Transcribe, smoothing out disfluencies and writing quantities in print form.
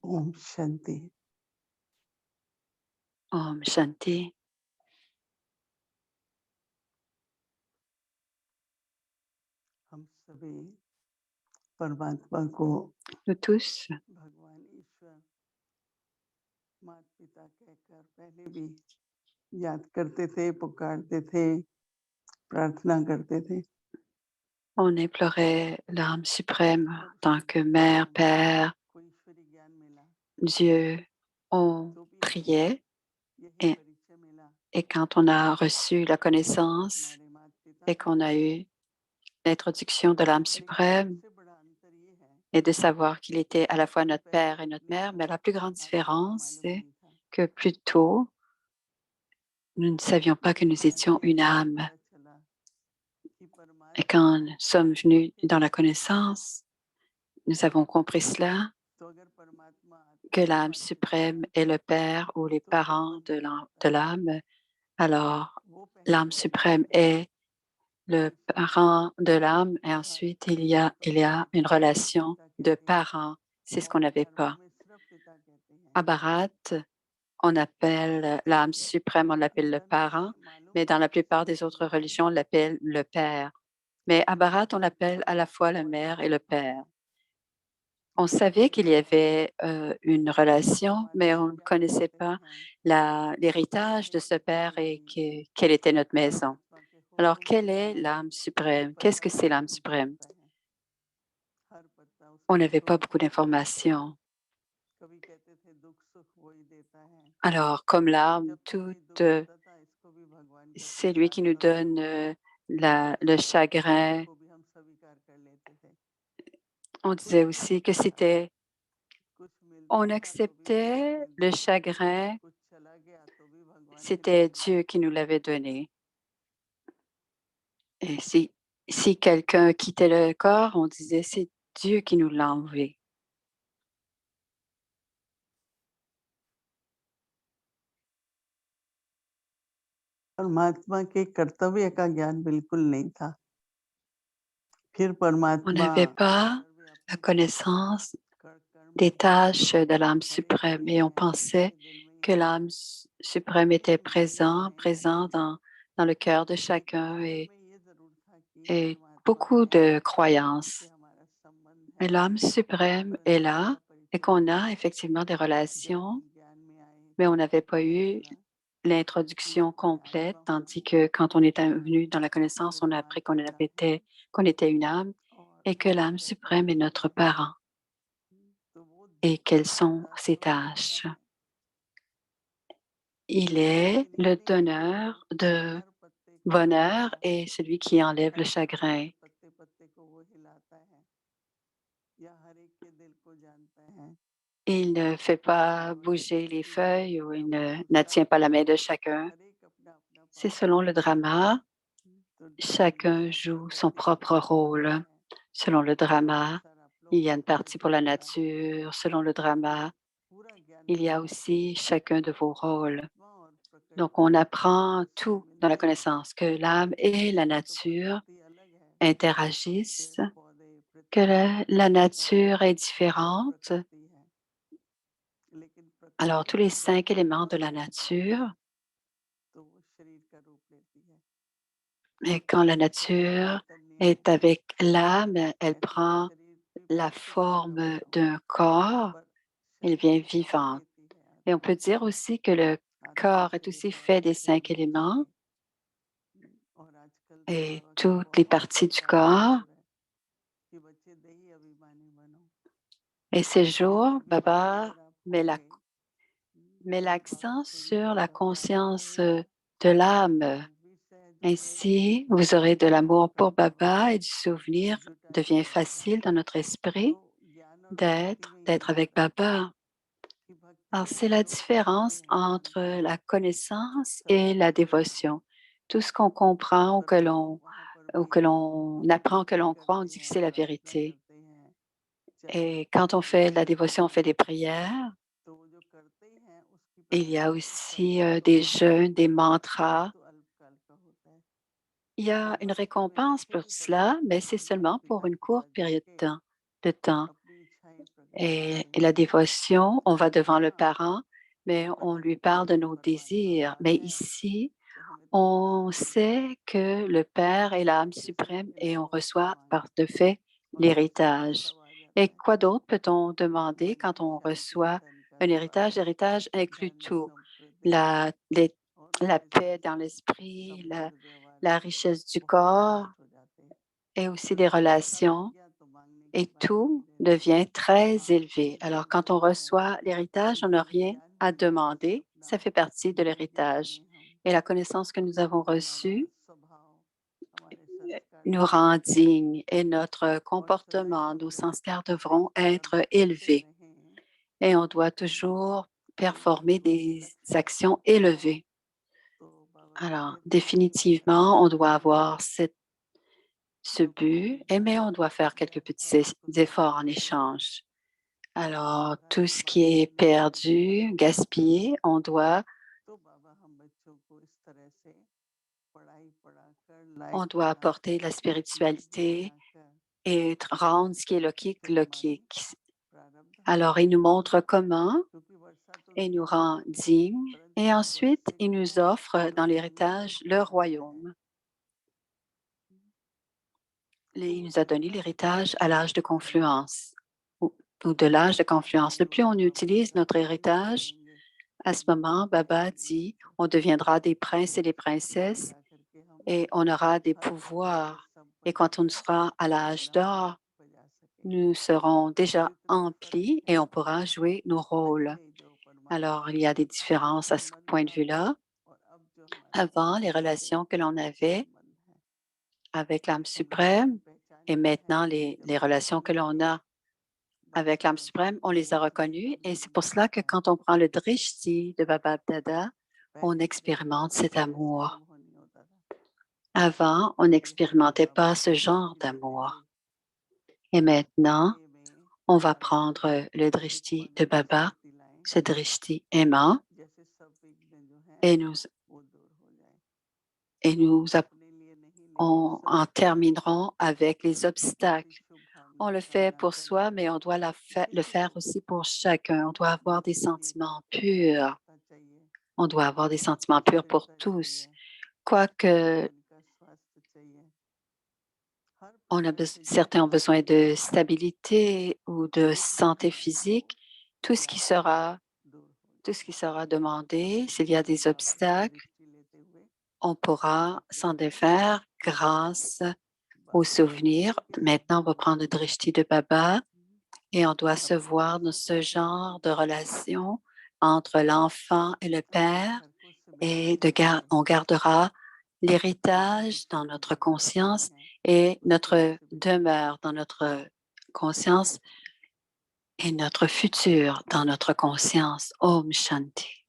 ओम Shanti. Om Shanti. हम सभी परमात्मा को Nous tous, भगवान ईश्वर माता पिता कहकर पहले भी याद करते थे, पुकारते थे, प्रार्थना करते थे। on implorait l'âme suprême en जब tant que mère, père, को ईश्वरी ज्ञान मिला Dieu. On तो भी हमें priait यही et, परिचय मिला et quand on a reçu la कि आप connaissance हमारे माता पिता et हैं। qu'on a eu l'introduction de l'âme लेकिन suprême सबसे बड़ा अंतर ये है et de savoir qu'il était à la fois कि notre पहले père et notre नहीं mère, था, mais la plus grande आपको ये différence, मालूम c'est नहीं था। que plus tôt, nous ne savions pas que लेकिन nous आज étions une जैसे ये âme. पता चला कि Et परमात्मा quand nous sommes venus सबके dans la सब कुछ है, connaissance, nous avons compris cela, तो अगर परमात्मा que आपके l'âme माता पिता suprême है est le père ou les तो सब parents कुछ हो de सकता है। l'âme, alors वो पहले l'âme suprême est le ईश्वर parent de l'âme et Bharat ensuite में il y a सबको une पिता माता relation पिता de कहते हैं parents. C'est ce qu'on और n'avait भारत pas. में सिर्फ पिता कहते हैं। À Bharat, on appelle l'âme suprême, on l'appelle le अंदर parent, में मालूम mais dans था la कि plupart सब des autres एक है, religions, on l'appelle le père. Mais à Bharat, on लेकिन appelle à la fois la बहुत mère et le जरूरत père. है On कि savait qu'il y परमात्मा avait une relation, mais परमात्मा on ne क्या connaissait करते pas हैं l'héritage de ce कि père et quelle était notre maison. परमात्मा के Alors, हुक्म quelle के est बिना l'âme कोई suprême? Qu'est-ce पत्ता que c'est भी l'âme नहीं हिल suprême? सकता है। हर पत्ता On उसकी n'avait pas beaucoup सोचता है। d'informations. कभी कहते थे दुख सुख वही देता है, Alors, comme लेकिन l'âme, जब तक tout, ये दुख होता था इसको भी भगवान का c'est lui प्रसाद qui nous donne समझते थे le और दुख chagrin. को भी हम स्वीकार कर लेते थे। On कुछ disait भी aussi que होता था, कुछ on मिलता था तो भी भगवान acceptait ने le दिया, chagrin, कुछ चला गया तो भी भगवान ने c'était दे दिया। Dieu qui nous l'avait donné. Et si quelqu'un quittait le corps, on disait c'est Dieu qui nous l'a enlevé. परमात्मा के कर्तव्य का ज्ञान बिल्कुल नहीं था। फिर On परमात्मा n'avait pas ईश्वर भी la अपने connaissance कर्म des बताते tâches हैं de l'âme हर एक suprême में et on है, pensait सबके दिल में ही que है। l'âme suprême était लेकिन मालूम नहीं présent dans le cœur de लेकिन chacun मालूम में ये जरूर था कि et परमात्मा beaucoup है, de कि croyances. हमारा संबंध Mais है l'âme suprême और est इससे là का et परिचय qu'on हुआ a effectivement des जब relations, हम ज्ञान में आए mais on तब n'avait हमें pas पता eu चला कि l'introduction मैं complète, आत्मा हूँ, tandis que quand on est venu dans la परमात्मा connaissance, मेरा on a appris माता पिता है qu'on était une âme और et que हमारे l'âme suprême est कर्तव्य notre क्या है। parent तो वो et quelles sont दाता ses स्वर्ग देता tâches. है, Il est लेकिन le इसीलिए वो donneur de हर पत्ते को bonheur हिलाता है, et celui qui enlève le हर पत्ते chagrin. के पत्ते पत्ते को वो हिलाता है या हर एक के दिल को जानता है Il ne fait pas और bouger les इसीलिए वो feuilles ou il सब पूछता n'attient pas la है। main de chacun. हर एक अपना अपना C'est पार्ट selon le निभाता है, drama, तो ड्रामे में chacun सब joue son प्रकृति का propre पार्ट होता rôle. है Selon le और drama, सर आप il लोगों y a का une part partie pour la होता है। nature. Selon le drama, पूरा ज्ञान il y मिल a जाता है, aussi chacun de vos rôles. परमात्मा और Donc, प्रकृति on जब apprend सब tout dans la मिलते हैं, connaissance, que l'âme et la तो nature प्रकृति अलग है, interagissent, पेड़ पौधे que पृथ्वी la पर्वत nature est सब différente. प्रकृति है, लेकिन Alors, प्रकृति tous les जब 5 éléments de हमारे la साथ आती nature, है तो वो शरीर का रूप लेती है et और quand la शरीर nature चैतन्य est है। avec l'âme, elle कहते हैं prend शरीर भी la भौतिक है जो forme बना हुआ, d'un corps, पर elle शरीर vient की पावर vivante. देती है Et on आत्मा। peut dire aussi que le आत्मा corps est से ये aussi पावर fait des लेके 5 हमें éléments आगे, और आजकल तो et बाबा का toutes les बहुत parties du प्रचार corps. भरपूर है कि बच्चे देही अभिमानी बनो। Et ces देही jours, अभिमानी Baba अगर आप met होंगे तो बाबा l'accent से भी sur la आपका प्यार conscience होगा de l'âme. और भी सहज हो जाएगा Ainsi, vous aurez de और l'amour pour आपका Baba et du souvenir जुटा devient रहेगा। facile dans notre तो esprit ज्ञान और भक्ति d'être में ये avec अंतर है Baba. कि भक्ति Alors, में c'est हम la जो समझते différence हैं entre जानते हैं la connaissance सब et la सत्य है, dévotion. Tout ce qu'on comprend परंतु वहाँ पर ou भी que l'on हम apprend, que भक्ति l'on croit, on करते dit que हैं, c'est la प्रार्थना vérité. करते हैं, चाहे Et quand on fait de la यज्ञ dévotion, on fait home, des prières. तो वो जो करते हैं उसकी Il y a उसका aussi फल तो des होता है jeûnes, des mantras. परंतु अल्पकाल का होता है। Il y तो a une भक्ति में récompense ऐसे pour भी cela, परमात्मा mais c'est की माता seulement pour पिता une की courte याद période करके de temps. अपनी इच्छाएं Et la dévotion, on va devant le parent, mais on lui parle de nos désirs. Mais ici, on sait que le Père est l'âme suprême et on reçoit par de fait l'héritage. Et quoi d'autre peut-on demander quand on reçoit un héritage? L'héritage inclut tout, la, les- la paix dans l'esprit, la richesse du corps et aussi des relations, et tout devient très élevé. Alors, quand on reçoit l'héritage, on n'a rien à demander. Ça fait partie de l'héritage. Et la connaissance que nous avons reçue nous rend dignes et notre comportement, nos sanskars devront être élevés. Et on doit toujours performer des actions élevées. Alors, définitivement, on doit avoir ce but, mais on doit faire quelques petits efforts en échange. Alors, tout ce qui est perdu, gaspillé, on doit apporter la spiritualité et rendre ce qui est lokique. Alors, il nous montre comment et nous rend dignes. Et ensuite, il nous offre dans l'héritage le royaume. Il nous a donné l'héritage à l'âge de confluence ou de l'âge de confluence. Le plus on utilise notre héritage, à ce moment, Baba dit, on deviendra des princes et des princesses et on aura des pouvoirs. Et quand on sera à l'âge d'or, nous serons déjà emplis et on pourra jouer nos rôles. Alors, il y a des différences à ce point de vue-là. Avant, les relations que l'on avait avec l'âme suprême et maintenant les relations que l'on a avec l'âme suprême, on les a reconnues et c'est pour cela que quand on prend le drishti de Baba Dada, on expérimente cet amour. Avant, on n'expérimentait pas ce genre d'amour. Et maintenant, on va prendre le drishti de Baba, ce drishti aimant, et on en terminerons avec les obstacles. On le fait pour soi, mais on doit le faire aussi pour chacun. On doit avoir des sentiments purs. On doit avoir des sentiments purs pour tous. Quoique certains ont besoin de stabilité ou de santé physique, tout ce qui sera demandé, s'il y a des obstacles, on pourra s'en défaire grâce aux souvenirs. Maintenant, on va prendre le drishti de Baba et on doit se voir dans ce genre de relation entre l'enfant et le père et on gardera l'héritage dans notre conscience et notre demeure dans notre conscience et notre futur dans notre conscience. Om Shanti.